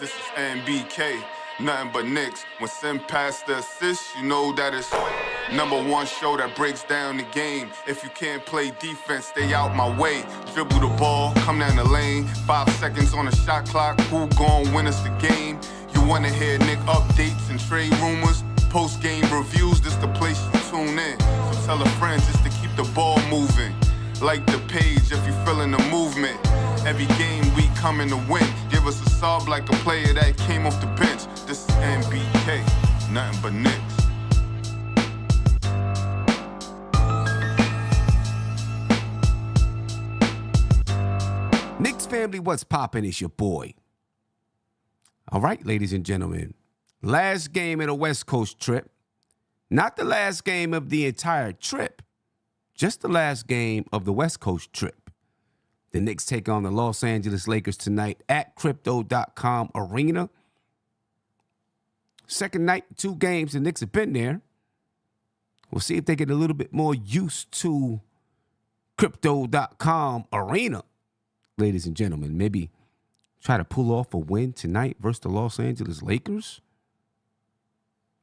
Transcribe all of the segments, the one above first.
This is NBK, nothing but Knicks. When Sim passed the assist, you know that it's #1 show that breaks down the game. If you can't play defense, stay out my way. Dribble the ball, come down the lane. 5 seconds on the shot clock, who gon' win us the game? You wanna hear Nick updates and trade rumors? Post-game reviews, this the place you tune in. So tell a friend just to keep the ball moving. Like the page if you feeling the movement. Every game we coming to win. Give us a sub like a player that came off the bench. This is NBK, nothing but Knicks. Knicks family, what's poppin'? It's your boy. All right, ladies and gentlemen. Last game of the West Coast trip. Not the last game of the entire trip. Just the last game of the West Coast trip. The Knicks take on the Los Angeles Lakers tonight at Crypto.com Arena. Second night, 2 games. The Knicks have been there. We'll see if they get a little bit more used to Crypto.com Arena. Ladies and gentlemen, maybe try to pull off a win tonight versus the Los Angeles Lakers.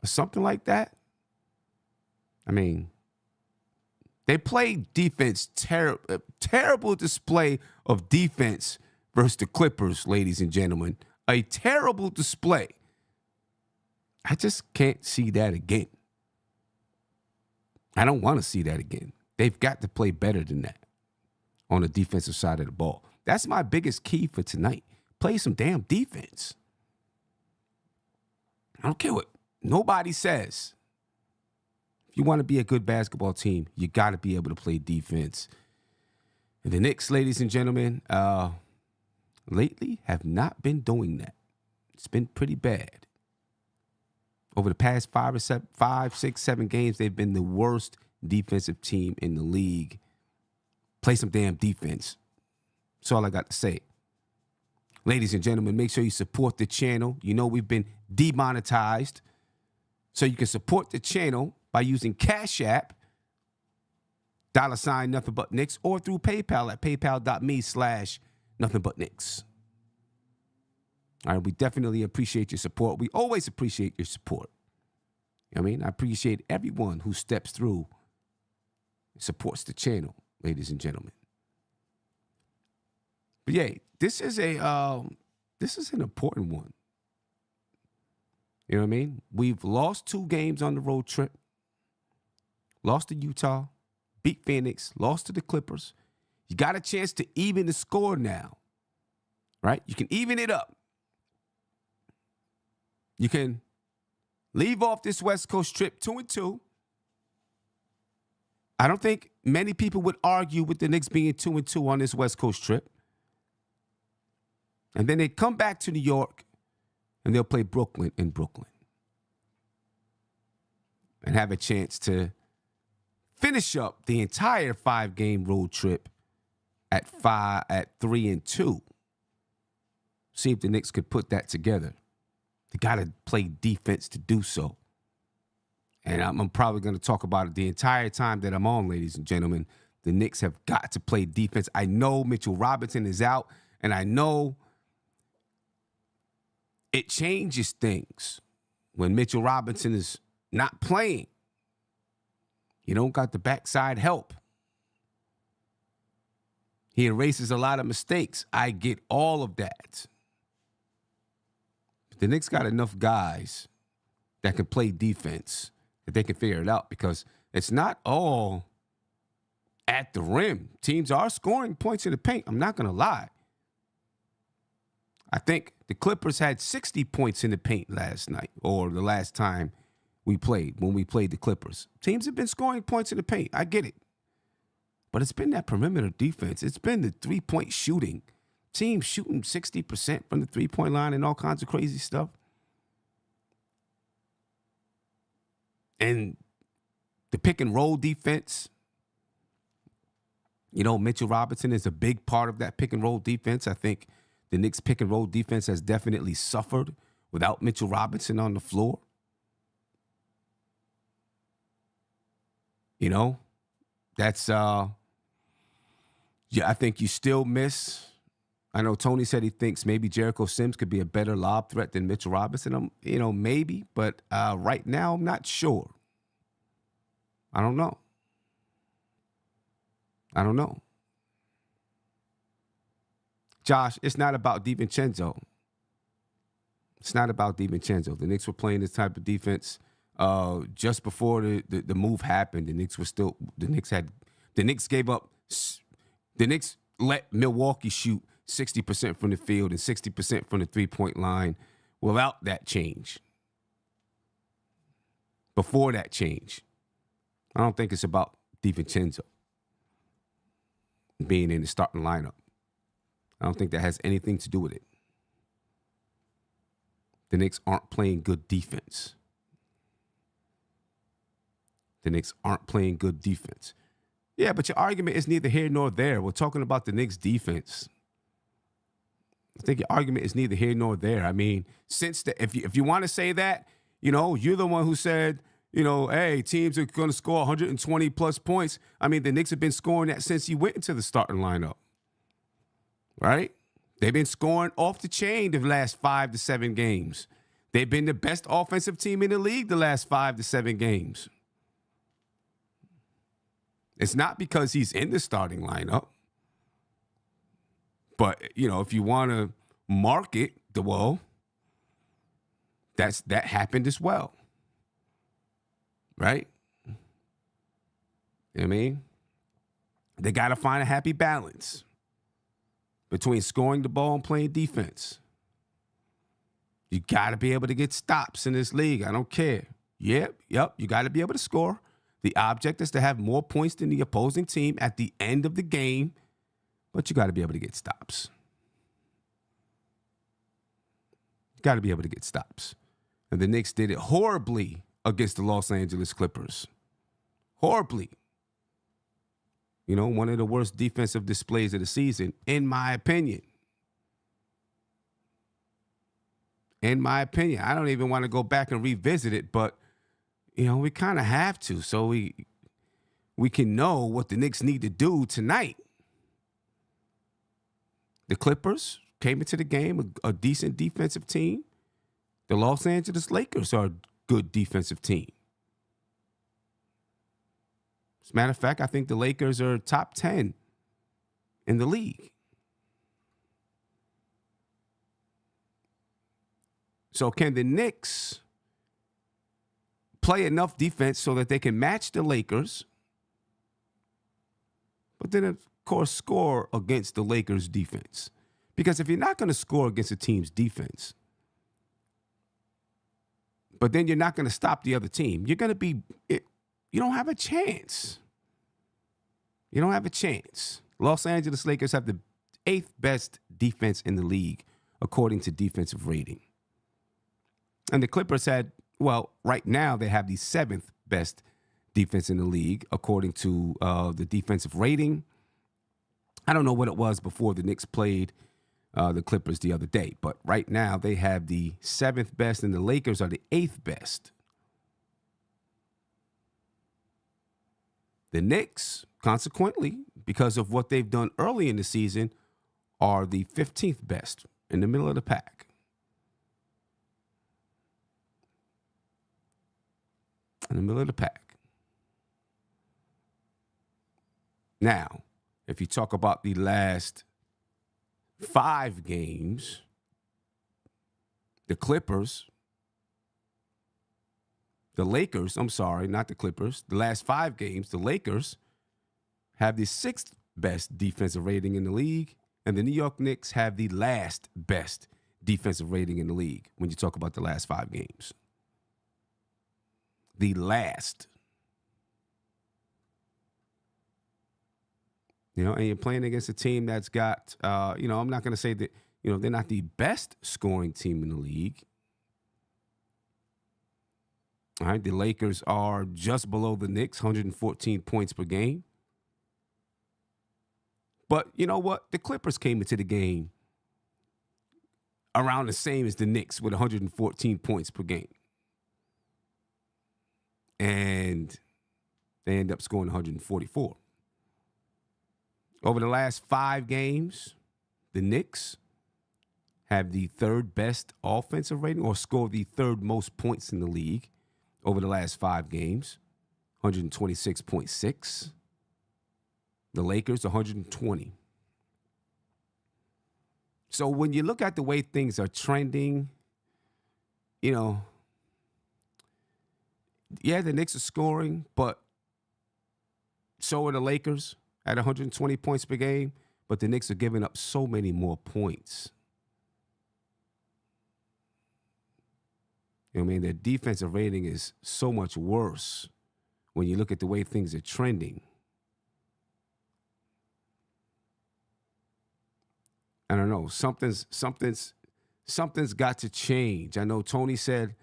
Or something like that. I mean, they played defense, terrible display of defense versus the Clippers, ladies and gentlemen. A terrible display. I just can't see that again. I don't want to see that again. They've got to play better than that on the defensive side of the ball. That's my biggest key for tonight. Play some damn defense. I don't care what nobody says. If you want to be a good basketball team, you got to be able to play defense. And the Knicks, ladies and gentlemen, lately have not been doing that. It's been pretty bad. Over the past 5, 6, 7 games, they've been the worst defensive team in the league. Play some damn defense. That's all I got to say. Ladies and gentlemen, make sure you support the channel. You know we've been demonetized. So you can support the channel by using Cash App, $ nothing but Knicks, or through PayPal at paypal.me/nothingbutKnicks. All right, we definitely appreciate your support. We always appreciate your support. I mean, I appreciate everyone who steps through and supports the channel, ladies and gentlemen. But yeah, this is an important one. You know what I mean? We've lost 2 games on the road trip. Lost to Utah, beat Phoenix, lost to the Clippers. You got a chance to even the score now, right? You can even it up. You can leave off this West Coast trip 2-2. I don't think many people would argue with the Knicks being 2-2 on this West Coast trip. And then they come back to New York and they'll play Brooklyn in Brooklyn and have a chance to finish up the entire 5-game road trip at 3-2. See if the Knicks could put that together. They got to play defense to do so. And I'm probably going to talk about it the entire time that I'm on, ladies and gentlemen. The Knicks have got to play defense. I know Mitchell Robinson is out, and I know it changes things when Mitchell Robinson is not playing. You don't got the backside help. He erases a lot of mistakes. I get all of that. But the Knicks got enough guys that can play defense that they can figure it out, because it's not all at the rim. Teams are scoring points in the paint. I'm not going to lie. I think the Clippers had 60 points in the paint last night, or the last time we played, when we played the Clippers. Teams have been scoring points in the paint. I get it. But it's been that perimeter defense. It's been the three-point shooting. Teams shooting 60% from the three-point line and all kinds of crazy stuff. And the pick-and-roll defense. You know, Mitchell Robinson is a big part of that pick-and-roll defense. I think the Knicks pick-and-roll defense has definitely suffered without Mitchell Robinson on the floor. You know, that's, yeah, I think you still miss I know Tony said he thinks maybe Jericho Sims could be a better lob threat than Mitchell Robinson. Maybe, but right now I'm not sure. I don't know. Josh, it's not about DiVincenzo. It's not about DiVincenzo. The Knicks were playing this type of defense just before the move happened. The Knicks let Milwaukee shoot 60% from the field and 60% from the three-point line without that change. Before that change. I don't think it's about DiVincenzo being in the starting lineup. I don't think that has anything to do with it. The Knicks aren't playing good defense. Yeah, but your argument is neither here nor there. We're talking about the Knicks defense. I think your argument is neither here nor there. I mean, if you want to say that, you're the one who said, hey, teams are going to score 120 plus points. I mean, the Knicks have been scoring that since he went into the starting lineup. Right? They've been scoring off the chain the last 5 to 7 games. They've been the best offensive team in the league the last 5 to 7 games. It's not because he's in the starting lineup. But, if you want to mark it, that happened as well. Right? You know what I mean? They got to find a happy balance between scoring the ball and playing defense. You got to be able to get stops in this league. I don't care. Yep, you got to be able to score. The object is to have more points than the opposing team at the end of the game, but you got to be able to get stops. And the Knicks did it horribly against the Los Angeles Clippers. Horribly. One of the worst defensive displays of the season, in my opinion. I don't even want to go back and revisit it, but, we kind of have to so we can know what the Knicks need to do tonight. The Clippers came into the game a decent defensive team. The Los Angeles Lakers are a good defensive team. As a matter of fact, I think the Lakers are top 10 in the league. So can the Knicks play enough defense so that they can match the Lakers, but then, of course, score against the Lakers' defense? Because if you're not going to score against a team's defense, but then you're not going to stop the other team, you don't have a chance. Los Angeles Lakers have the 8th best defense in the league, according to defensive rating. And the Clippers right now they have the 7th best defense in the league, according to the defensive rating. I don't know what it was before the Knicks played the Clippers the other day, but right now they have the 7th best and the Lakers are the 8th best. The Knicks, consequently, because of what they've done early in the season, are the 15th best in the middle of the pack. Now, if you talk about the last 5 games, the Lakers, not the Clippers. The last 5 games, the Lakers have the 6th best defensive rating in the league, and the New York Knicks have the last best defensive rating in the league when you talk about the last 5 games. The last. And you're playing against a team that's got, I'm not going to say that, they're not the best scoring team in the league. All right, the Lakers are just below the Knicks, 114 points per game. But you know what? The Clippers came into the game around the same as the Knicks with 114 points per game. And they end up scoring 144. Over the last 5 games, the Knicks have the third best offensive rating or score the third most points in the league over the last 5 games, 126.6. The Lakers, 120. So when you look at the way things are trending, yeah, the Knicks are scoring, but so are the Lakers at 120 points per game, but the Knicks are giving up so many more points. You know what I mean? Their defensive rating is so much worse when you look at the way things are trending. I don't know. Something's got to change. I know Tony said,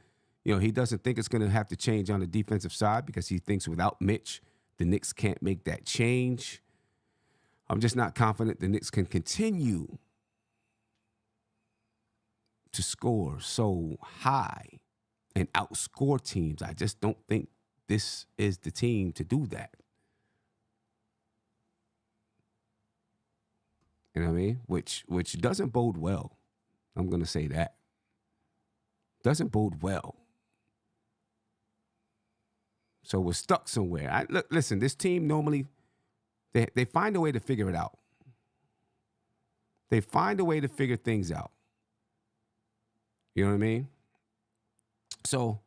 he doesn't think it's going to have to change on the defensive side because he thinks without Mitch, the Knicks can't make that change. I'm just not confident the Knicks can continue to score so high and outscore teams. I just don't think this is the team to do that. You know what I mean? Which doesn't bode well. I'm going to say that. Doesn't bode well. So we're stuck somewhere. Listen, this team normally, they find a way to figure it out. They find a way to figure things out. You know what I mean? So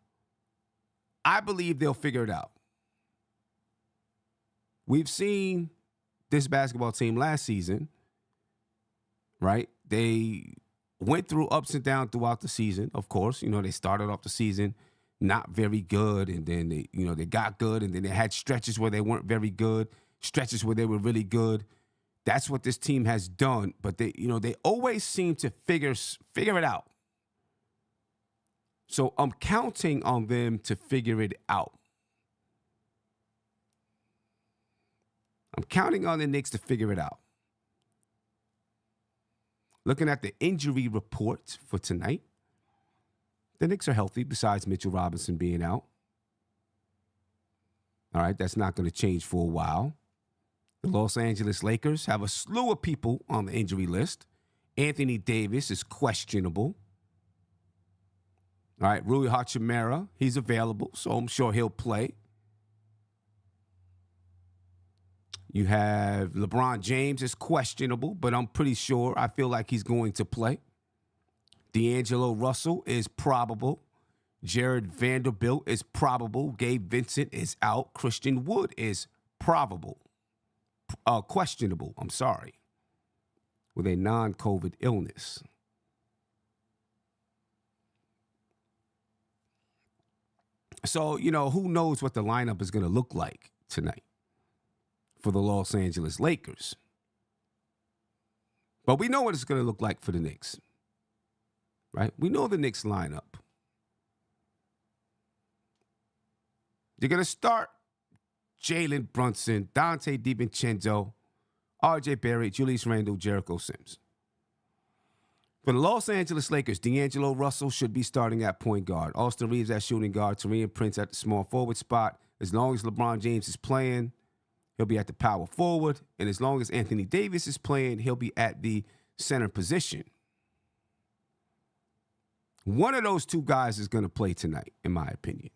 I believe they'll figure it out. We've seen this basketball team last season, right? They went through ups and downs throughout the season, of course. They started off the season not very good, and then they got good, and then they had stretches where they weren't very good, stretches where they were really good. That's what this team has done, but they always seem to figure it out. So I'm counting on them to figure it out. I'm counting on the Knicks to figure it out. Looking at the injury report for tonight, the Knicks are healthy besides Mitchell Robinson being out. All right, that's not going to change for a while. The Los Angeles Lakers have a slew of people on the injury list. Anthony Davis is questionable. All right, Rui Hachimura, he's available, so I'm sure he'll play. You have LeBron James is questionable, but I'm pretty sure, I feel like he's going to play. D'Angelo Russell is probable. Jared Vanderbilt is probable. Gabe Vincent is out. Christian Wood is questionable, with a non-COVID illness. So, who knows what the lineup is going to look like tonight for the Los Angeles Lakers. But we know what it's going to look like for the Knicks, right? We know the Knicks lineup. You're going to start Jalen Brunson, Dante DiVincenzo, RJ Barrett, Julius Randle, Jericho Sims. For the Los Angeles Lakers, D'Angelo Russell should be starting at point guard. Austin Reeves at shooting guard. Taurean Prince at the small forward spot. As long as LeBron James is playing, he'll be at the power forward. And as long as Anthony Davis is playing, he'll be at the center position. One of those two guys is going to play tonight, in my opinion.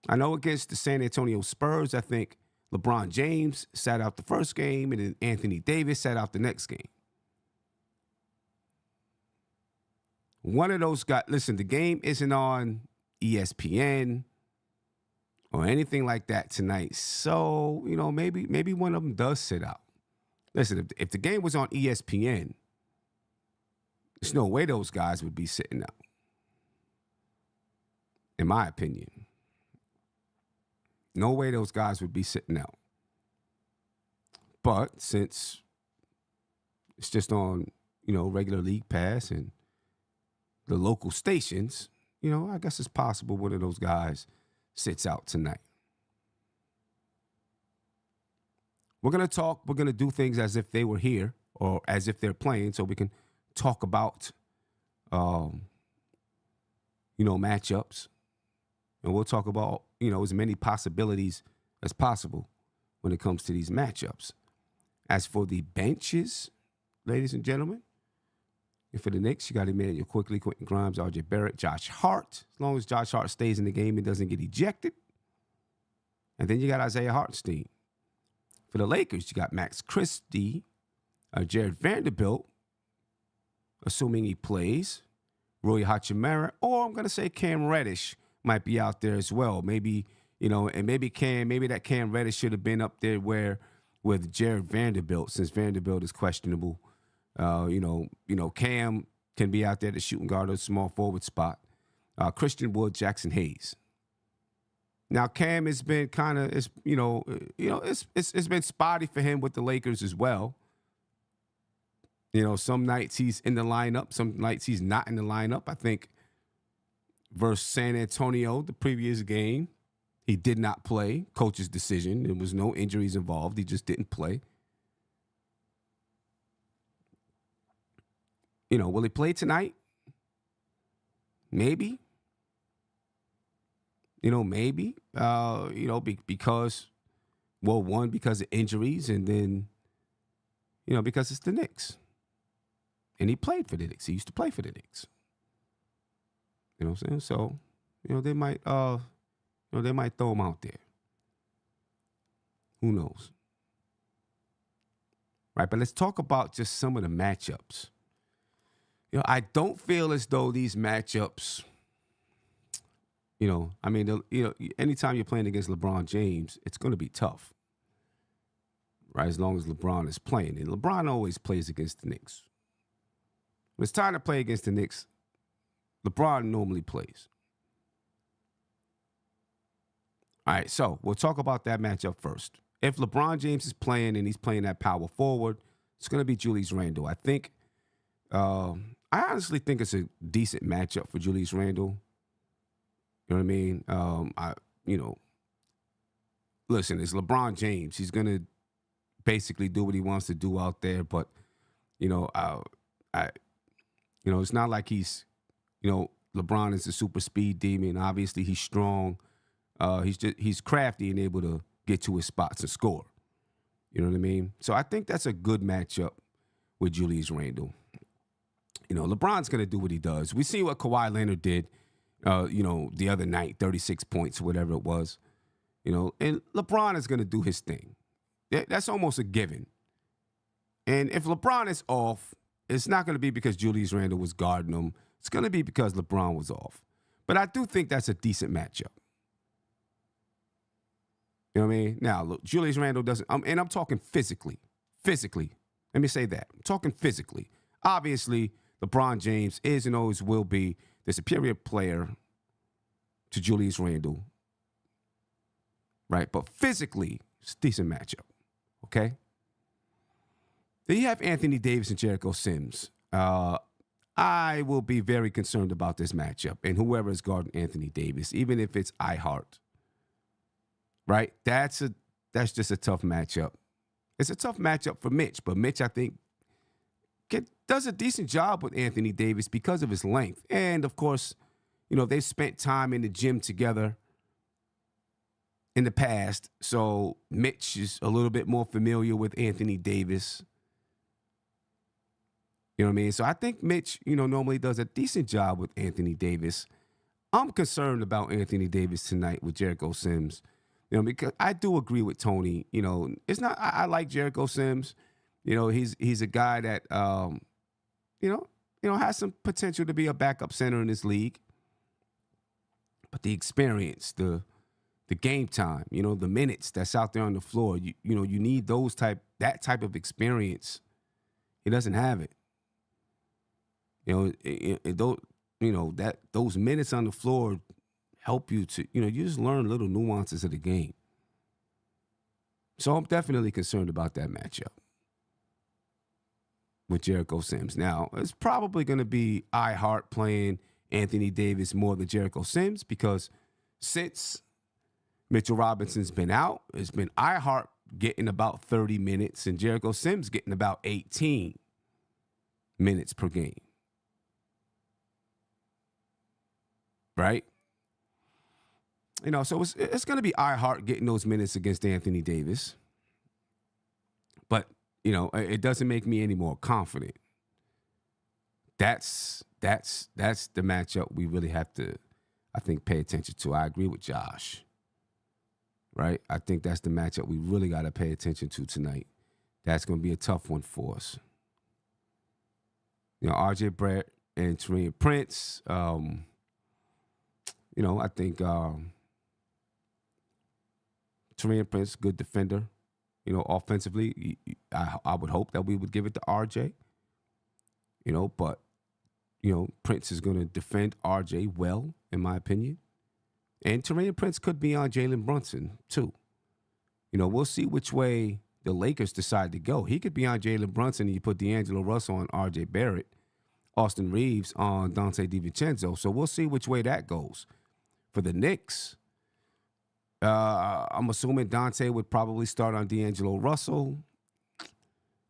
I know against the San Antonio Spurs, I think LeBron James sat out the first game, and then Anthony Davis sat out the next game. One of those guys, listen, the game isn't on ESPN or anything like that tonight. So, maybe one of them does sit out. Listen, if the game was on ESPN, there's no way those guys would be sitting out, in my opinion. No way those guys would be sitting out. But since it's just on, regular league pass and the local stations, I guess it's possible one of those guys sits out tonight. We're going to talk. We're going to do things as if they were here or as if they're playing so we can talk about, matchups. And we'll talk about, as many possibilities as possible when it comes to these matchups. As for the benches ladies and gentlemen. And for the Knicks, you got Emmanuel Quickly, Quentin Grimes, RJ Barrett, Josh Hart. As long as Josh Hart stays in the game and doesn't get ejected. And then you got Isaiah Hartenstein. For the Lakers, you got Max Christie, Jared Vanderbilt, assuming he plays, Rui Hachimura, or I'm going to say Cam Reddish might be out there as well. Maybe, and maybe that Cam Reddish should have been up there with Jared Vanderbilt, since Vanderbilt is questionable. Cam can be out there to shoot and guard a small forward spot. Christian Wood, Jackson Hayes. Now Cam has been kind of, it's been spotty for him with the Lakers as well. Some nights he's in the lineup, some nights he's not in the lineup. I think versus San Antonio, the previous game, he did not play. Coach's decision. There was no injuries involved. He just didn't play. Will he play tonight? Maybe. Maybe. Because of injuries, and then, because it's the Knicks. And he played for the Knicks. He used to play for the Knicks. You know what I'm saying? So, they might throw him out there. Who knows? Right, but let's talk about just some of the matchups. I don't feel as though these matchups, anytime you're playing against LeBron James, it's going to be tough, right? As long as LeBron is playing. And LeBron always plays against the Knicks. When it's time to play against the Knicks, LeBron normally plays. All right, so we'll talk about that matchup first. If LeBron James is playing and he's playing that power forward, it's going to be Julius Randle. I honestly think it's a decent matchup for Julius Randle. You know what I mean? Listen, it's LeBron James. He's going to basically do what he wants to do out there. But, it's not like LeBron is a super speed demon. Obviously, he's strong. He's crafty and able to get to his spots and score. You know what I mean? So I think that's a good matchup with Julius Randle. LeBron's going to do what he does. We see what Kawhi Leonard did, the other night, 36 points, whatever it was. And LeBron is going to do his thing. That's almost a given. And if LeBron is off, it's not going to be because Julius Randle was guarding him. It's going to be because LeBron was off. But I do think that's a decent matchup. You know what I mean? Now, look, Julius Randle doesn't, and I'm talking physically. Physically. Let me say that. I'm talking physically. Obviously, LeBron James is and always will be the superior player to Julius Randle. Right? But physically, it's a decent matchup. Okay? Then you have Anthony Davis and Jericho Sims. I will be very concerned about this matchup and whoever is guarding Anthony Davis, even if it's iHeart. Right? That's just a tough matchup. It's a tough matchup for Mitch, but Mitch, I think, does a decent job with Anthony Davis because of his length. And, of course, they've spent time in the gym together in the past. So Mitch is a little bit more familiar with Anthony Davis. You know what I mean? So I think Mitch, normally does a decent job with Anthony Davis. I'm concerned about Anthony Davis tonight with Jericho Sims. Because I do agree with Tony. It's not. I like Jericho Sims. He's a guy that has some potential to be a backup center in this league. But the experience, the game time, the minutes that's out there on the floor, you need that type of experience. He doesn't have it. Those minutes on the floor help you to, you just learn little nuances of the game. So I'm definitely concerned about that matchup with Jericho Sims. Now, it's probably going to be iHeart playing Anthony Davis more than Jericho Sims because since Mitchell Robinson's been out, it's been iHeart getting about 30 minutes and Jericho Sims getting about 18 minutes per game. Right? So it's going to be iHeart getting those minutes against Anthony Davis. But, it doesn't make me any more confident. That's the matchup we really have to, I think, pay attention to. I agree with Josh. Right? I think that's the matchup we really got to pay attention to tonight. That's going to be a tough one for us. RJ Barrett and Taurean Prince. I think Taurean Prince, good defender. Offensively, I would hope that we would give it to RJ. But Prince is going to defend RJ well, in my opinion. And Taurean Prince could be on Jalen Brunson, too. We'll see which way the Lakers decide to go. He could be on Jalen Brunson and you put D'Angelo Russell on R.J. Barrett, Austin Reeves on Dante DiVincenzo. So we'll see which way that goes. For the Knicks, I'm assuming Dante would probably start on D'Angelo Russell,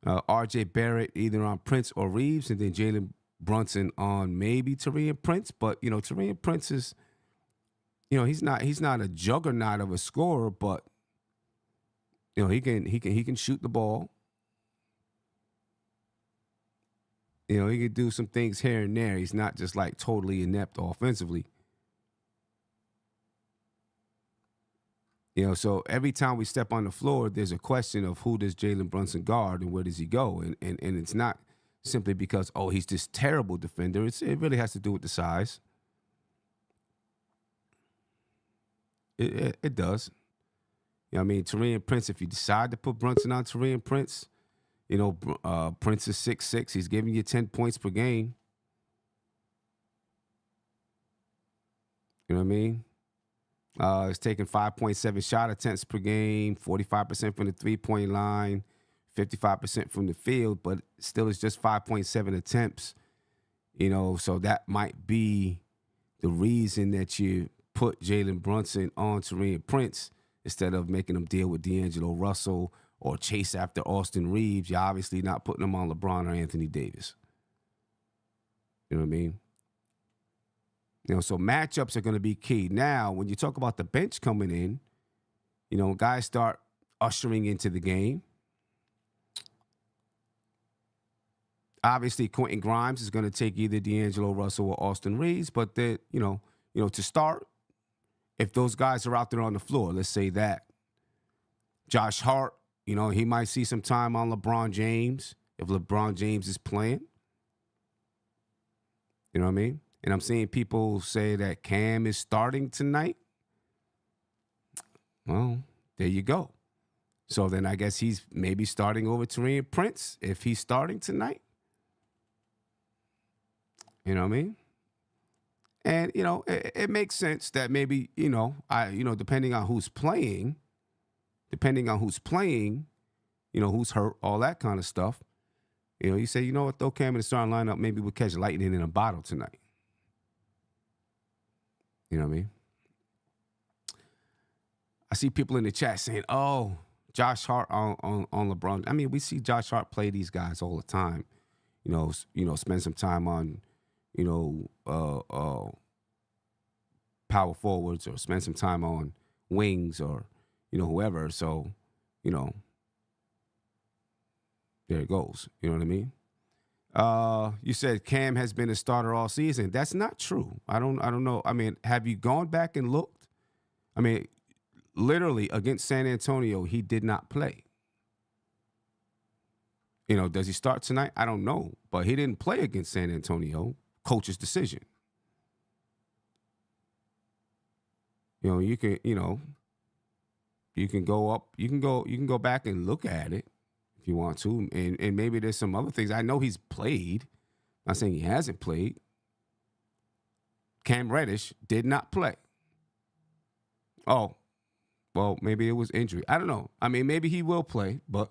R.J. Barrett either on Prince or Reeves, and then Jalen Brunson on maybe Taurean Prince. But, Taurean Prince is, he's not a juggernaut of a scorer, but he can shoot the ball. He can do some things here and there. He's not just like totally inept offensively. So every time we step on the floor, there's a question of who does Jalen Brunson guard and where does he go? And it's not simply because, he's this terrible defender. It really has to do with the size. It does. Taurean Prince, if you decide to put Brunson on Taurean Prince, Prince is 6'6". He's giving you 10 points per game. You know what I mean? He's taking 5.7 shot attempts per game, 45% from the three-point line, 55% from the field, but still it's just 5.7 attempts. So that might be the reason that you put Jalen Brunson on Taurean Prince instead of making him deal with D'Angelo Russell or chase after Austin Reeves. You're obviously not putting him on LeBron or Anthony Davis. You know what I mean? So matchups are going to be key. Now, when you talk about the bench coming in, guys start ushering into the game. Obviously, Quentin Grimes is going to take either D'Angelo Russell or Austin Reeves, but to start, if those guys are out there on the floor, let's say that Josh Hart, he might see some time on LeBron James if LeBron James is playing. You know what I mean? And I'm seeing people say that Cam is starting tonight. Well, there you go. So then I guess he's maybe starting over Taurean Prince if he's starting tonight. You know what I mean? And, it makes sense that maybe, depending on who's playing, who's hurt, all that kind of stuff. You say, what, throw Cam in the starting lineup, maybe we'll catch lightning in a bottle tonight. You know what I mean? I see people in the chat saying, Josh Hart on LeBron. I mean, we see Josh Hart play these guys all the time. Spend some time on, power forwards or spend some time on wings or, whoever. So, there it goes. You know what I mean? You said Cam has been a starter all season. That's not true. I don't know. I mean, have you gone back and looked? I mean, literally against San Antonio, he did not play. Does he start tonight? I don't know. But he didn't play against San Antonio. Coach's decision. You can go up, you can go back and look at it if you want to. And maybe there's some other things. I know he's played. I'm not saying he hasn't played. Cam Reddish did not play. Oh, well, maybe it was injury. I don't know. I mean, maybe he will play, but,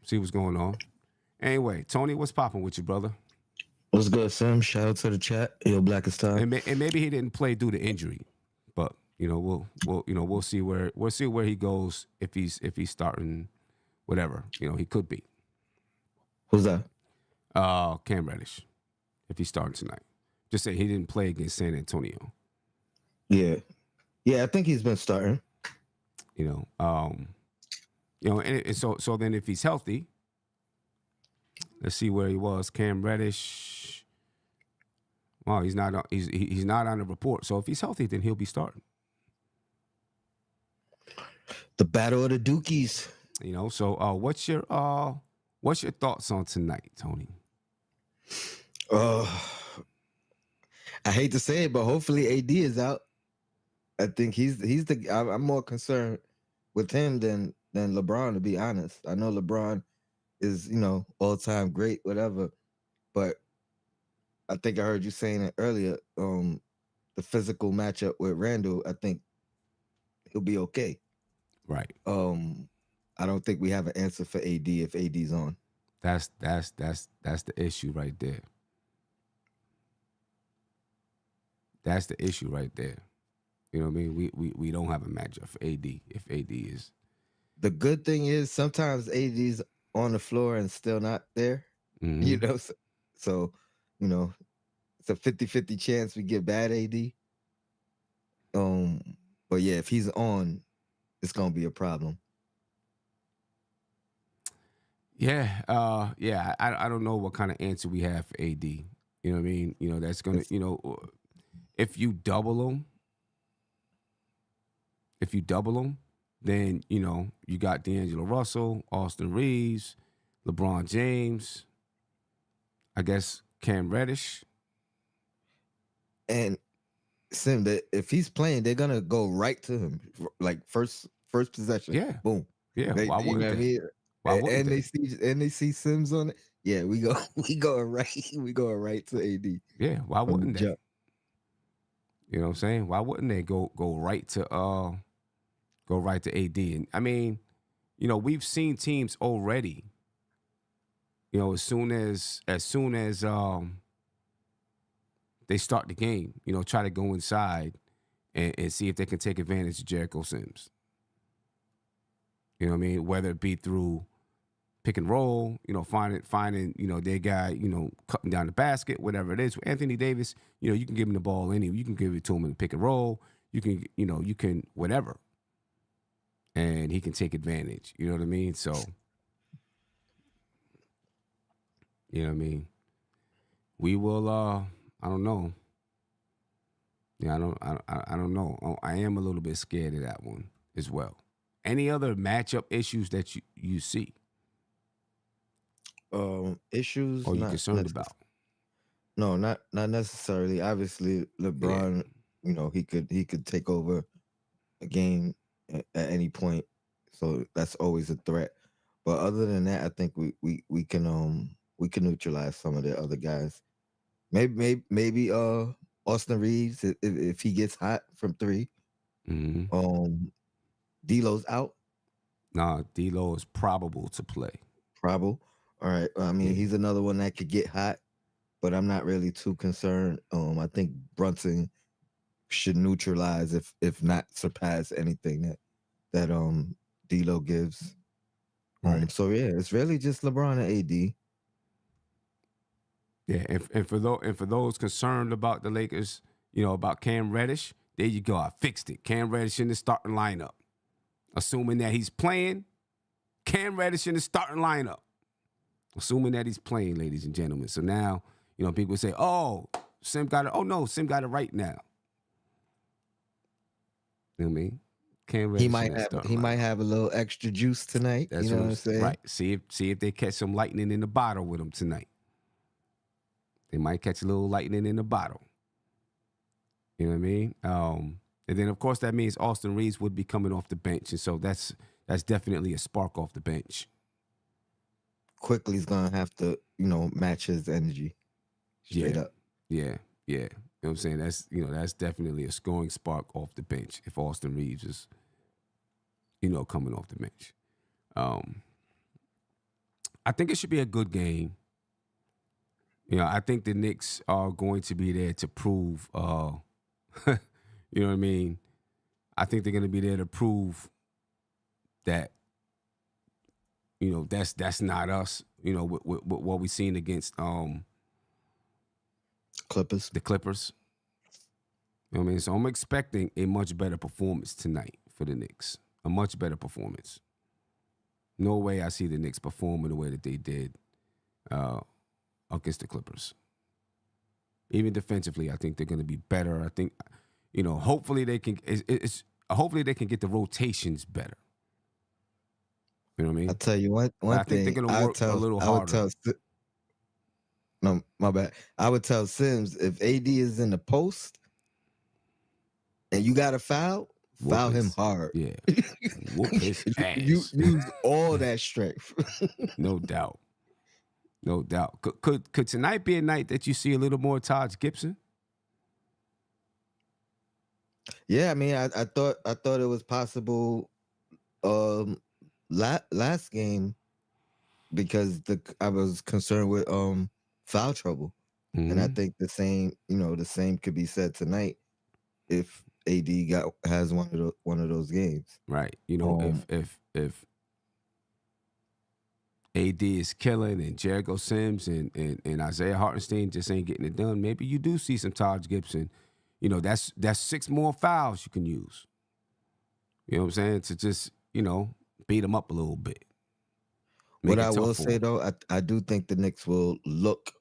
see what's going on. Anyway, Tony, what's popping with you, brother? What's good, Sam? Shout out to the chat. Yo, Black is time. And maybe he didn't play due to injury, but we'll see where he goes if he's starting, whatever he could be. Who's that? Cam Reddish, if he's starting tonight. Just say he didn't play against San Antonio. Yeah, I think he's been starting. You know, and so then if he's healthy, let's see where he was. Cam Reddish. Well, he's not. He's not on the report. So if he's healthy, then he'll be starting. The battle of the Dookies. You know. So what's your thoughts on tonight, Tony? I hate to say it, but hopefully AD is out. I think he's the. I'm more concerned with him than LeBron, to be honest. I know LeBron is, all time great, whatever, but I think I heard you saying it earlier. The physical matchup with Randall, I think he'll be okay. Right. I don't think we have an answer for AD if AD's on. That's the issue right there. That's the issue right there. You know what I mean? We don't have a matchup for AD if AD is. The good thing is sometimes AD's on the floor and still not there. Mm-hmm. So it's a 50-50 chance we get bad AD. But yeah, if he's on, it's gonna be a problem. Yeah, yeah. I don't know what kind of answer we have for AD. You know what I mean? You know, that's gonna, if you double him, then you got D'Angelo Russell, Austin Reeves, LeBron James, I guess Cam Reddish. And Sim, that if he's playing, they're gonna go right to him, like first possession. Yeah. Boom. Yeah, why You wouldn't know what I they? mean? Why wouldn't They see Sims on it. Yeah, we going right to AD. Yeah, why from the wouldn't they? jump. You know what I'm saying? Why wouldn't they go right to AD? And I mean, we've seen teams already. As soon as they start the game, try to go inside and see if they can take advantage of Jericho Sims. You know what I mean? Whether it be through pick and roll, finding, their guy, cutting down the basket, whatever it is. With Anthony Davis, you can give him the ball anyway. You can give it to him in the pick and roll. You can whatever. And he can take advantage. You know what I mean? So, you know what I mean? We will, I don't know. Yeah, I don't know. I am a little bit scared of that one as well. Any other matchup issues that you see? Issues or you concerned about? No, not necessarily. Obviously, LeBron, he could take over a game at any point, so that's always a threat. But other than that, I think we can neutralize some of the other guys. Maybe Austin Reeves if he gets hot from three. Mm-hmm. D'Lo's out. Nah, D'Lo is probable to play. Probable. All right. I mean, he's another one that could get hot, but I'm not really too concerned. I think Brunson should neutralize, if not surpass anything that D'Lo gives. Right. So yeah, it's really just LeBron and AD. Yeah, and for those concerned about the Lakers, about Cam Reddish, there you go. I fixed it. Cam Reddish in the starting lineup. Assuming that he's playing, Cam Reddish in the starting lineup. Assuming that he's playing, ladies and gentlemen. So now, people say, "Oh, Sim got it." Oh no, Sim got it right now. You know what I mean? Cam Reddish He might have a little extra juice tonight. That's what I'm saying? Right. See if they catch some lightning in the bottle with him tonight. They might catch a little lightning in the bottle. You know what I mean? And then of course that means Austin Reeves would be coming off the bench, and so that's definitely a spark off the bench. Quickly's gonna have to, match his energy. Straight up. Yeah. You know what I'm saying? That's definitely a scoring spark off the bench if Austin Reeves is, coming off the bench. I think it should be a good game. I think the Knicks are going to be there to prove, you know what I mean? I think they're going to be there to prove that, that's not us, with what we've seen against Clippers. The Clippers. You know what I mean? So I'm expecting a much better performance tonight for the Knicks. a much better performance. No way I see the Knicks performing the way that they did against the Clippers. Even defensively, I think they're going to be better. I think, hopefully they can. Hopefully they can get the rotations better. You know what I mean? I'll tell you one I think thing. they're going to work a little harder. No, my bad. I would tell Sims, if AD is in the post and you got a foul him hard. Yeah. Whoop his ass. You use all that strength. No doubt. No doubt. Could tonight be a night that you see a little more Taj Gibson? Yeah, I mean, I thought it was possible last game because I was concerned with foul trouble. Mm-hmm. And I think the same could be said tonight if AD has one of those games. Right. If AD is killing and Jericho Sims and Isaiah Hartenstein just ain't getting it done, maybe you do see some Taj Gibson. That's 6 more fouls you can use. You know what I'm saying? To just, beat them up a little bit. What I will say though, I do think the Knicks will look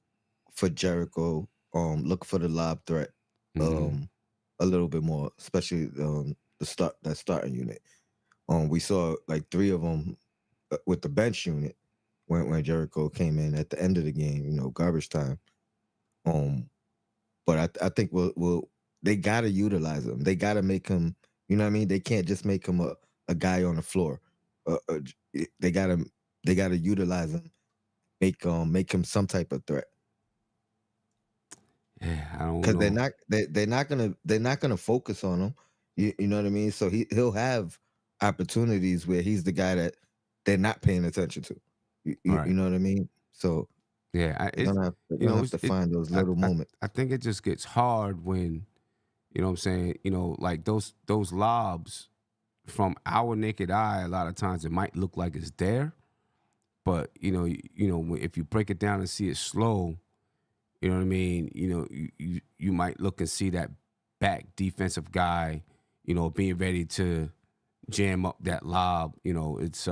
for Jericho, look for the lob threat a little bit more, especially that starting unit. We saw like 3 of them with the bench unit when Jericho came in at the end of the game, garbage time. But I think they gotta utilize him. They gotta make him, you know what I mean? They can't just make him a guy on the floor. They gotta utilize him, make him some type of threat. Yeah, I don't know. Because they're not gonna focus on him. You know what I mean? So he'll have opportunities where he's the guy that they're not paying attention to. You know what I mean? So yeah, they're gonna have to find those little moments. I think it just gets hard when, you know what I'm saying, like those lobs from our naked eye, a lot of times it might look like it's there, but if you break it down and see it slow, you know what I mean, you might look and see that back defensive guy, being ready to jam up that lob. It's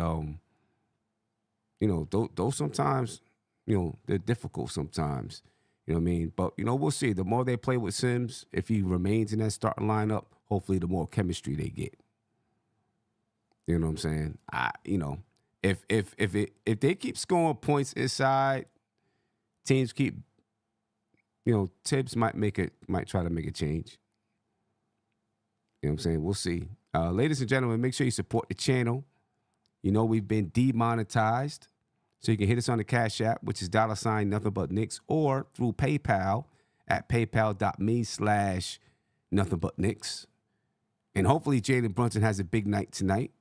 those sometimes, they're difficult sometimes. You know what I mean? But, we'll see. The more they play with Sims, if he remains in that starting lineup, hopefully the more chemistry they get. You know what I'm saying? If they keep scoring points inside, teams keep, Tibbs might try to make a change. You know what I'm saying? We'll see. Ladies and gentlemen, make sure you support the channel. We've been demonetized. So you can hit us on the Cash App, which is $ nothing but Knicks, or through PayPal at paypal.me/nothing but Knicks. And hopefully Jalen Brunson has a big night tonight.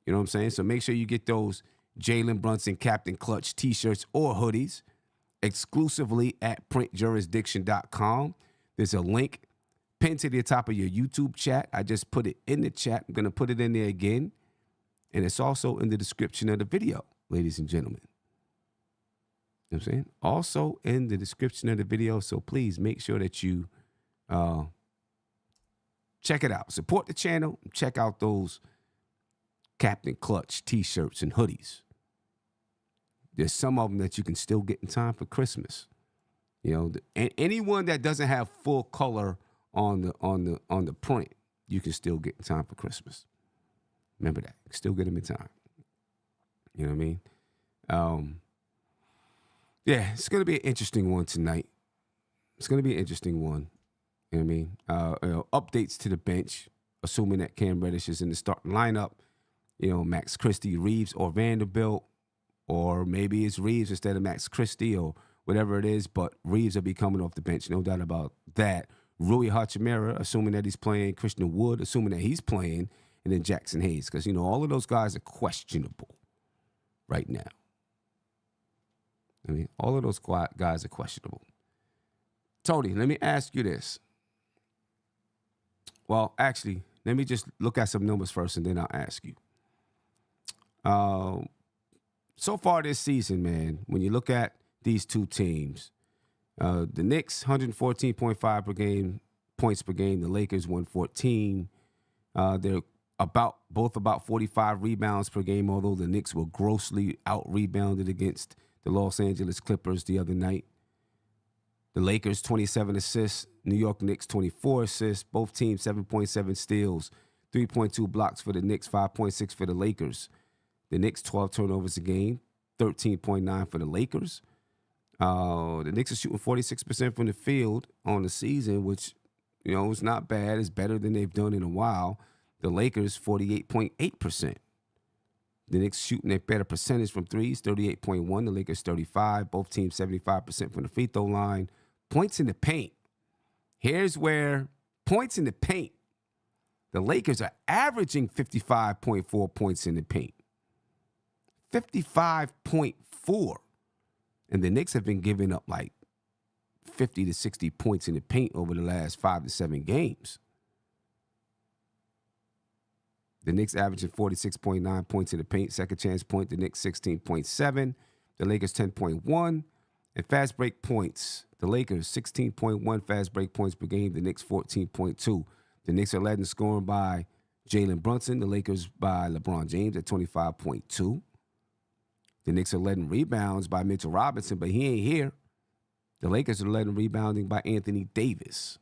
You know what I'm saying? So make sure you get those Jalen Brunson Captain Clutch t-shirts or hoodies exclusively at printjurisdiction.com. There's a link pinned to the top of your YouTube chat. I just put it in the chat. I'm going to put it in there again. And it's also in the description of the video, ladies and gentlemen. You know what I'm saying? Also in the description of the video. So please make sure that you check it out. Support the channel. Check out those Captain Clutch t-shirts and hoodies. There's some of them that you can still get in time for Christmas. And anyone that doesn't have full color on the print, you can still get in time for Christmas. Remember that. You can still get them in time. You know what I mean? Yeah, it's going to be an interesting one tonight. It's going to be an interesting one. You know what I mean? Updates to the bench, assuming that Cam Reddish is in the starting lineup. Max Christie, Reeves, or Vanderbilt. Or maybe it's Reeves instead of Max Christie or whatever it is. But Reeves will be coming off the bench, no doubt about that. Rui Hachimura, assuming that he's playing. Christian Wood, assuming that he's playing. And then Jackson Hayes. Because, all of those guys are questionable right now. I mean, all of those guys are questionable. Tony, let me ask you this. Well, actually, let me just look at some numbers first, and then I'll ask you. So far this season, man, when you look at these two teams, the Knicks, 114.5 per game, points per game. The Lakers, 114. They're both about 45 rebounds per game, although the Knicks were grossly out-rebounded against the Los Angeles Clippers the other night. The Lakers, 27 assists. New York Knicks, 24 assists. Both teams, 7.7 steals. 3.2 blocks for the Knicks, 5.6 for the Lakers. The Knicks, 12 turnovers a game. 13.9 for the Lakers. The Knicks are shooting 46% from the field on the season, which, is not bad. It's better than they've done in a while. The Lakers, 48.8%. The Knicks shooting a better percentage from threes, 38.1. The Lakers, 35. Both teams, 75% from the free throw line. Points in the paint. Here's where points in the paint. The Lakers are averaging 55.4 points in the paint. 55.4. And the Knicks have been giving up like 50 to 60 points in the paint over the last 5 to 7 games. The Knicks averaging 46.9 points in the paint. Second chance point, the Knicks 16.7. The Lakers 10.1. And fast break points, the Lakers 16.1 fast break points per game. The Knicks 14.2. The Knicks are led in scoring by Jalen Brunson. The Lakers by LeBron James at 25.2. The Knicks are led in rebounds by Mitchell Robinson, but he ain't here. The Lakers are led in rebounding by Anthony Davis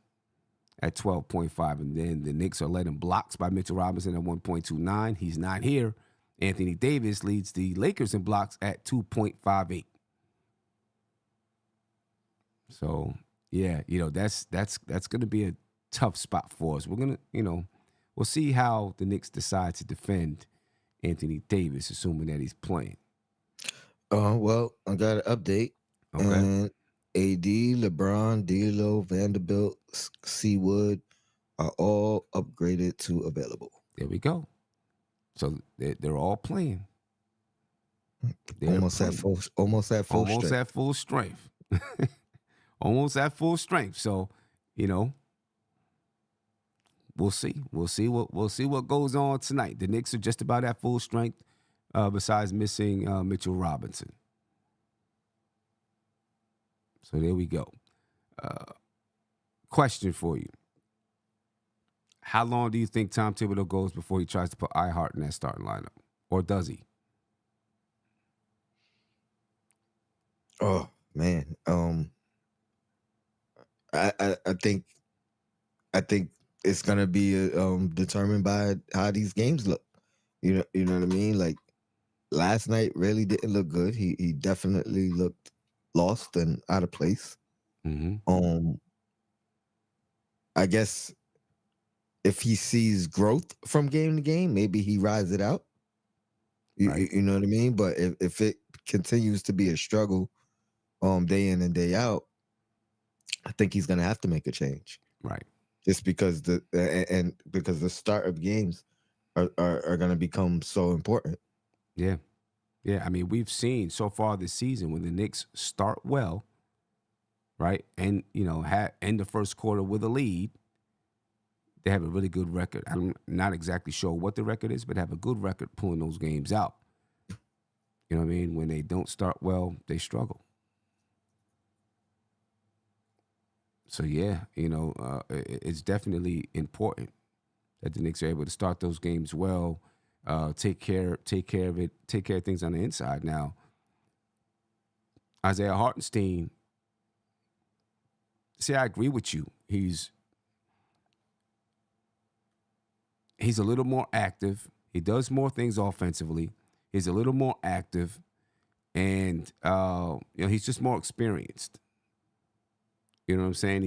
at 12.5. And then the Knicks are led in blocks by Mitchell Robinson at 1.29. He's not here. Anthony Davis leads the Lakers in blocks at 2.58. So, yeah, that's going to be a tough spot for us. We're going to, we'll see how the Knicks decide to defend Anthony Davis, assuming that he's playing. Well, I got an update. Okay. And AD, LeBron, D'Lo, Vanderbilt, Seawood are all upgraded to available. There we go. So they're all playing. Almost at full strength. Almost at full strength. Almost at full strength. So, we'll see. We'll see what goes on tonight. The Knicks are just about at full strength, besides missing Mitchell Robinson. So there we go. Question for you. How long do you think Tom Thibodeau goes before he tries to put iHeart in that starting lineup? Or does he? Oh, man. I think it's gonna be determined by how these games look. You know what I mean? Like last night really didn't look good. He definitely looked lost and out of place. Mm-hmm. I guess if he sees growth from game to game, maybe he rides it out. Right. You know what I mean? But if it continues to be a struggle day in and day out, I think he's gonna have to make a change. Right. Just because because the start of games are gonna become so important. Yeah. Yeah. I mean, we've seen so far this season when the Knicks start well, right? And, end the first quarter with a lead, they have a really good record. I'm not exactly sure what the record is, but have a good record pulling those games out. You know what I mean? When they don't start well, they struggle. So, yeah, it's definitely important that the Knicks are able to start those games well, take care of it, take care of things on the inside. Now, Isaiah Hartenstein, see, I agree with you. He's a little more active. He does more things offensively. He's a little more active, and he's just more experienced. You know what I'm saying?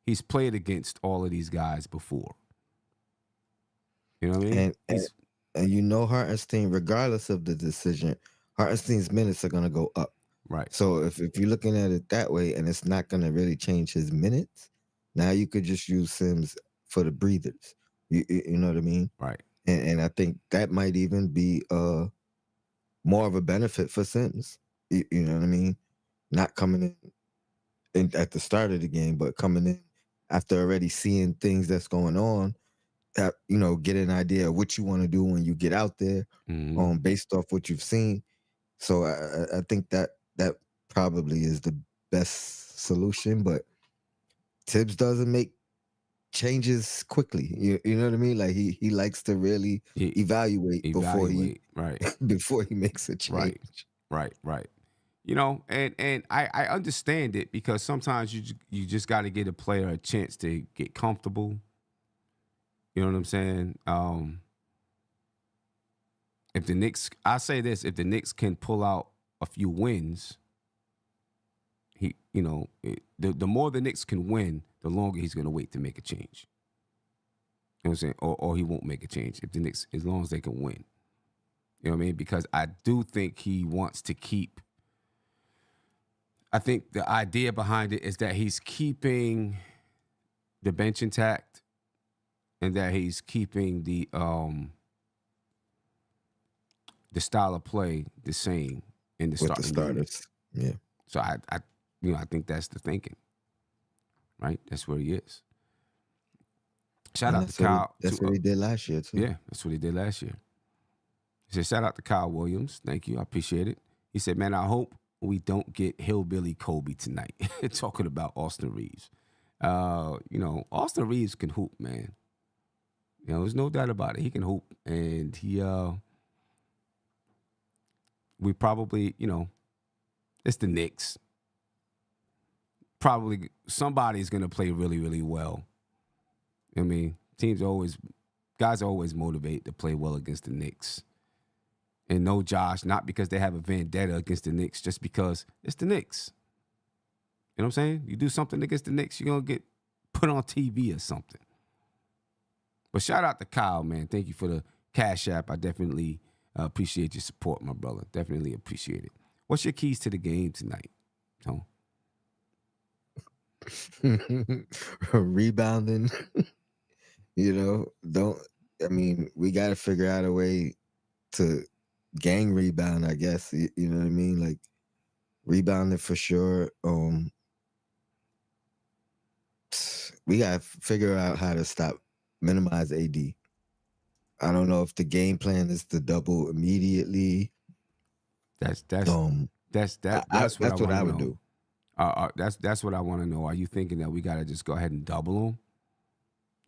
He's played against all of these guys before. You know what I mean? And Hartenstein, regardless of the decision, Hartenstein's minutes are gonna go up. Right. So if you're looking at it that way, and it's not gonna really change his minutes, now you could just use Sims for the breathers. You know what I mean? Right. And I think that might even be more of a benefit for Sims. You know what I mean? Not coming in at the start of the game, but coming in after already seeing things that's going on. Get an idea of what you want to do when you get out there, based off what you've seen. So I think that probably is the best solution. But Tibbs doesn't make changes quickly. You know what I mean? Like he likes to really E- evaluate before he Evaluate, right, before he makes a right, change. right. You know, and I understand it because sometimes you just got to get a player a chance to get comfortable. You know what I'm saying? If the Knicks, I say this, if the Knicks can pull out a few wins, the more the Knicks can win, the longer he's going to wait to make a change. You know what I'm saying? Or he won't make a change if the Knicks, as long as they can win. You know what I mean? Because I do think he wants to keep. I think the idea behind it is that he's keeping the bench intact, and that he's keeping the style of play the same in the With the starting unit. starters. Yeah. So I think that's the thinking, right? That's where he is. Shout And out to Kyle. that's what he did last year too. Yeah, that's what he did last year. He said, shout out to Kyle Williams. Thank you. I appreciate it. He said, man, I hope we don't get Hillbilly Kobe tonight. Talking about Austin Reeves. Austin Reeves can hoop, man. There's no doubt about it. He can hoop. And we probably, it's the Knicks. Probably somebody's going to play really, really well. I mean, guys are always motivated to play well against the Knicks. And no, Josh, not because they have a vendetta against the Knicks, just because it's the Knicks. You know what I'm saying? You do something against the Knicks, you're going to get put on TV or something. But shout out to Kyle, man. Thank you for the Cash App. I definitely appreciate your support, my brother. Definitely appreciate it. What's your keys to the game tonight, Tone? Rebounding. We got to figure out a way to gang rebound, I guess. You know what I mean? Like rebounding for sure. We got to figure out how to minimize AD. I don't know if the game plan is to double immediately. That's what I would do. That's what I want to know. Are you thinking that we got to just go ahead and double him?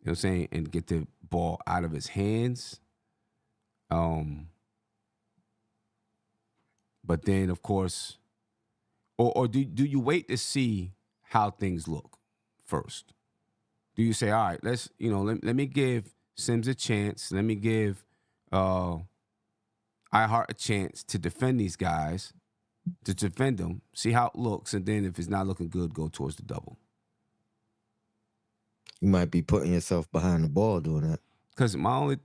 You know what I'm saying? And get the ball out of his hands. But then, of course, or do you wait to see how things look first? Do you say, all right, let me give Sims a chance. Let me give iHeart a chance to defend these guys, to defend them, see how it looks, and then if it's not looking good, go towards the double. You might be putting yourself behind the ball doing that. Because my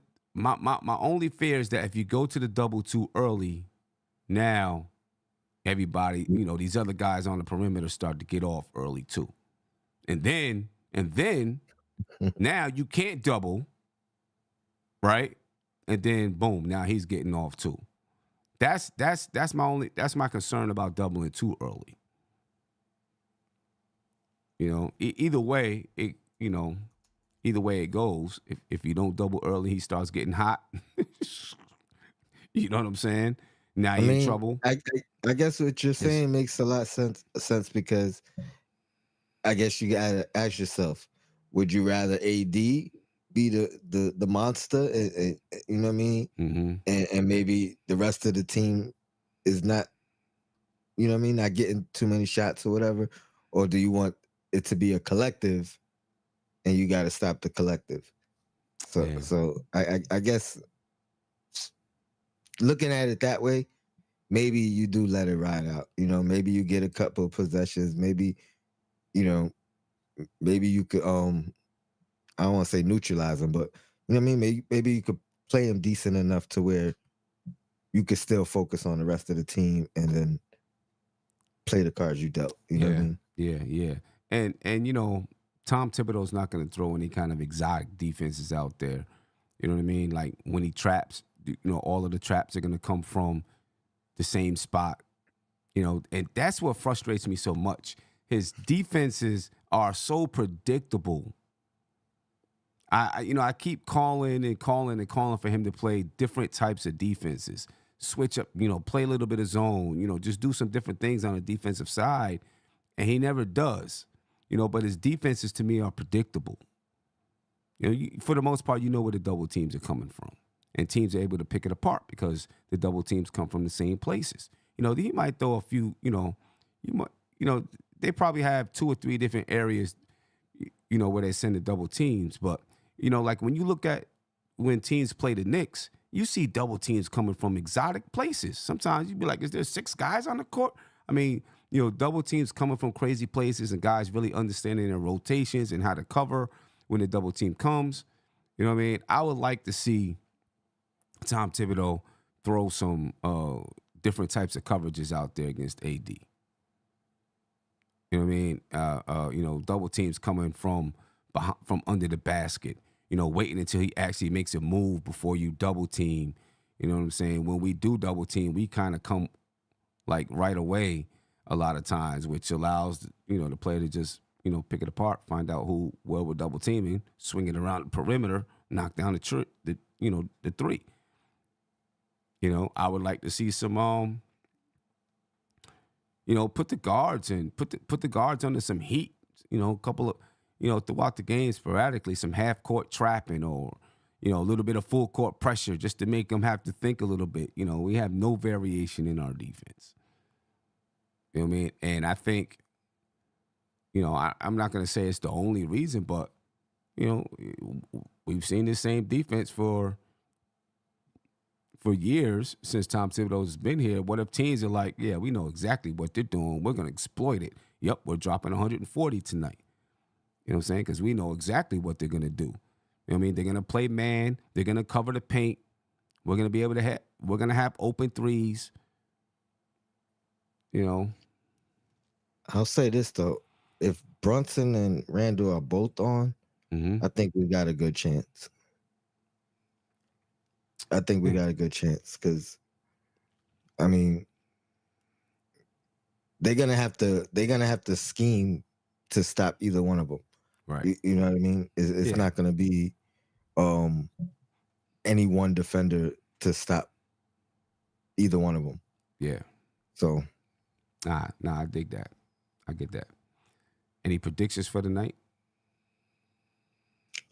only fear is that if you go to the double too early, now everybody, these other guys on the perimeter start to get off early too. And then now you can't double, right? And then boom, now he's getting off too. That's my concern about doubling too early. Either way it goes. If you don't double early, he starts getting hot. You know what I'm saying? Now you're in trouble. I guess what you're saying makes a lot of sense because I guess you gotta ask yourself, would you rather AD be the monster, you know what I mean? Mm-hmm. And maybe the rest of the team is not, you know what I mean, not getting too many shots or whatever? Or do you want it to be a collective and you got to stop the collective? So I guess looking at it that way, maybe you do let it ride out. Maybe you get a couple of possessions. Maybe, maybe you could, I don't want to say neutralize them, but you know what I mean? Maybe you could play them decent enough to where you could still focus on the rest of the team and then play the cards you dealt. You know what I mean? Yeah. And Tom Thibodeau's not going to throw any kind of exotic defenses out there. You know what I mean? Like when he traps, all of the traps are going to come from the same spot. And that's what frustrates me so much. His defenses are so predictable. I keep calling for him to play different types of defenses. Switch up, play a little bit of zone, just do some different things on the defensive side. And he never does, but his defenses to me are predictable. For the most part, you know where the double teams are coming from. And teams are able to pick it apart because the double teams come from the same places. You might throw a few, you might, they probably have 2 or 3 different areas, where they send the double teams. But, like when you look at when teams play the Knicks, you see double teams coming from exotic places. Sometimes you'd be like, is there 6 guys on the court? I mean, double teams coming from crazy places and guys really understanding their rotations and how to cover when the double team comes. You know what I mean? I would like to see Tom Thibodeau throw some different types of coverages out there against AD. You know what I mean? Double teams coming from under the basket. Waiting until he actually makes a move before you double team. You know what I'm saying? When we do double team, we kind of come like right away a lot of times, which allows the player to just pick it apart, find out where we're double teaming, swing it around the perimeter, knock down the 3. I would like to see some put the guards put the guards under some heat. A couple of throughout the game sporadically, some half court trapping or a little bit of full court pressure just to make them have to think a little bit. We have no variation in our defense. You know what I mean? And I think, I'm not going to say it's the only reason, but, we've seen the same defense for years since Tom Thibodeau's been here. What if teams are like, yeah, we know exactly what they're doing. We're going to exploit it. Yep, we're dropping 140 tonight. You know what I'm saying? Because we know exactly what they're going to do. You know what I mean? They're going to play man. They're going to cover the paint. We're going to be able to we're going to have open threes. I'll say this, though. If Brunson and Randall are both on, I think we got a good chance. I think we got a good chance because, I mean, they're gonna have to scheme to stop either one of them. Right. You know what I mean? It's not gonna be any one defender to stop either one of them. Yeah. So. Nah, I dig that. I get that. Any predictions for the night?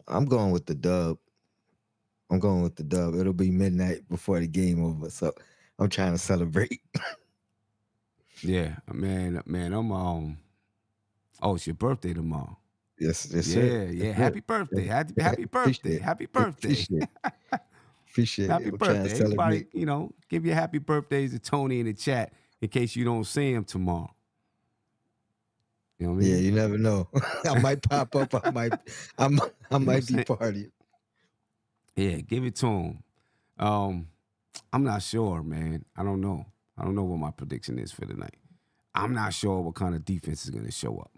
I'm going with the dub. It'll be midnight before the game over, so I'm trying to celebrate. Yeah, man, I'm oh, it's your birthday tomorrow. Yes, sir. Yeah. Happy birthday. Happy birthday. Happy birthday. Appreciate it. Happy birthday. Everybody, give your happy birthdays to Tony in the chat in case you don't see him tomorrow. You know what I mean? Yeah, you never know. I might pop up. I might be partying. Yeah, give it to him. I'm not sure, man. I don't know. I don't know what my prediction is for the night. I'm not sure what kind of defense is going to show up.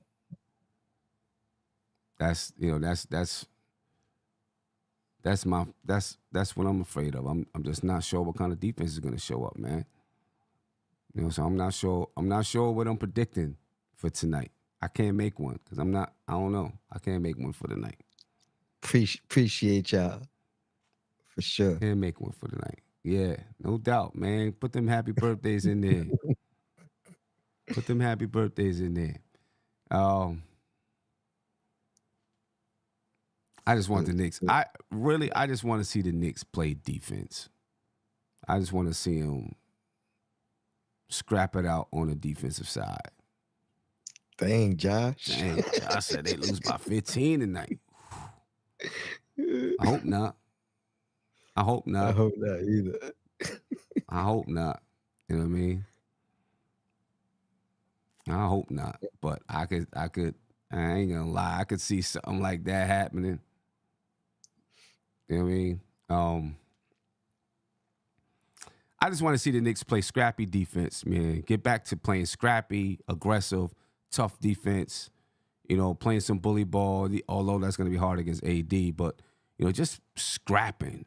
That's what I'm afraid of. I'm just not sure what kind of defense is going to show up, man. So I'm not sure what I'm predicting for tonight. I can't make one because I don't know. I can't make one for the night. Appreciate y'all. For sure. Can't make one for the night. Yeah, no doubt, man. Put them happy birthdays in there. Put them happy birthdays in there. I just want the Knicks. I just want to see the Knicks play defense. I just want to see them scrap it out on the defensive side. Dang, Josh. Josh said they lose by 15 tonight. I hope not. I hope not either. I hope not. You know what I mean? I hope not. But I ain't gonna lie, I could see something like that happening. You know what I mean? I just want to see the Knicks play scrappy defense, man. Get back to playing scrappy, aggressive, tough defense. Playing some bully ball, although that's going to be hard against AD. But, just scrapping.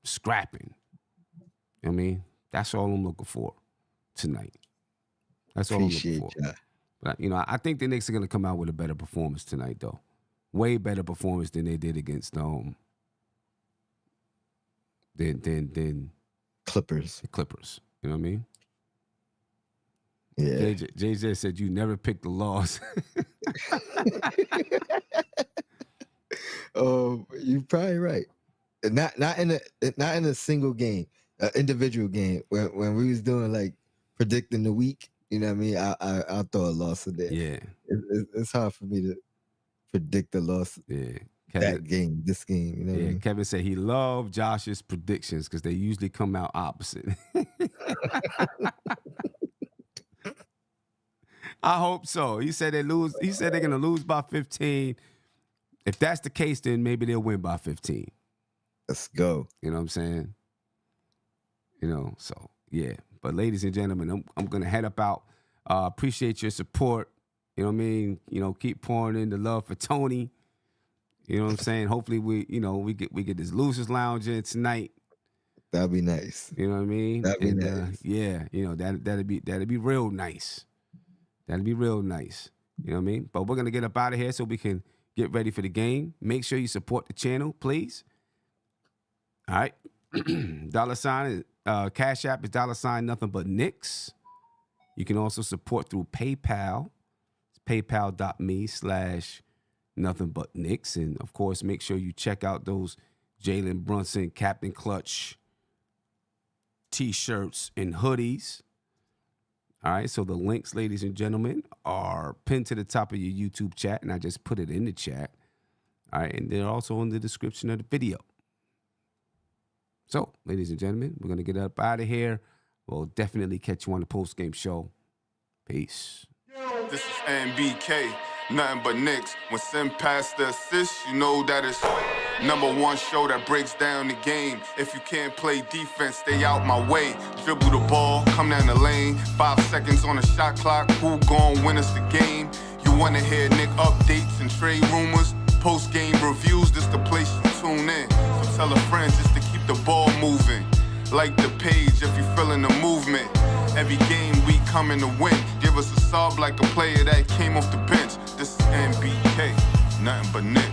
You know what I mean? That's all I'm looking for tonight. That's all I'm looking for. That. But, I think the Knicks are going to come out with a better performance tonight, though. Way better performance than they did against than Clippers. The Clippers. You know what I mean? Yeah. JJ said you never picked the loss. You're probably right. Not in a single game, individual game. When we was doing like predicting the week, you know what I mean? I'll throw a loss in there. Yeah. It's hard for me to predict the loss. Yeah. This game, you know what I mean? Kevin said he loved Josh's predictions because they usually come out opposite. I hope so. He said they lose. He said they're gonna lose by 15. If that's the case, then maybe they'll win by 15. Let's go. You know what I'm saying? So yeah. But ladies and gentlemen, I'm gonna head up out. Appreciate your support. You know what I mean? Keep pouring in the love for Tony. You know what I'm saying? Hopefully we get this Losers Lounge in tonight. That'd be nice. You know what I mean? That'd be nice. Yeah, that'd be real nice. That'd be real nice. You know what I mean? But we're gonna get up out of here so we can get ready for the game. Make sure you support the channel, please. All right. $, Cash App is $ nothing but Knicks. You can also support through PayPal. It's paypal.me/nothing but Knicks. And of course, make sure you check out those Jalen Brunson Captain Clutch t-shirts and hoodies. All right, so the links, ladies and gentlemen, are pinned to the top of your YouTube chat, and I just put it in the chat. All right, and they're also in the description of the video. So, ladies and gentlemen, we're going to get up out of here. We'll definitely catch you on the post-game show. Peace. This is NBK, nothing but Knicks. When Sim passed the assist, you know that it's #1 show that breaks down the game. If you can't play defense, stay out my way. Dribble the ball, come down the lane. 5 seconds on the shot clock, who gon' win us the game? You wanna hear Nick updates and trade rumors? Post-game reviews, this the place you tune in. So tell a friend just to keep the ball moving. Like the page if you feeling the movement. Every game we coming to win. Give us a sub like a player that came off the bench. This is NBK, nothing but Knicks.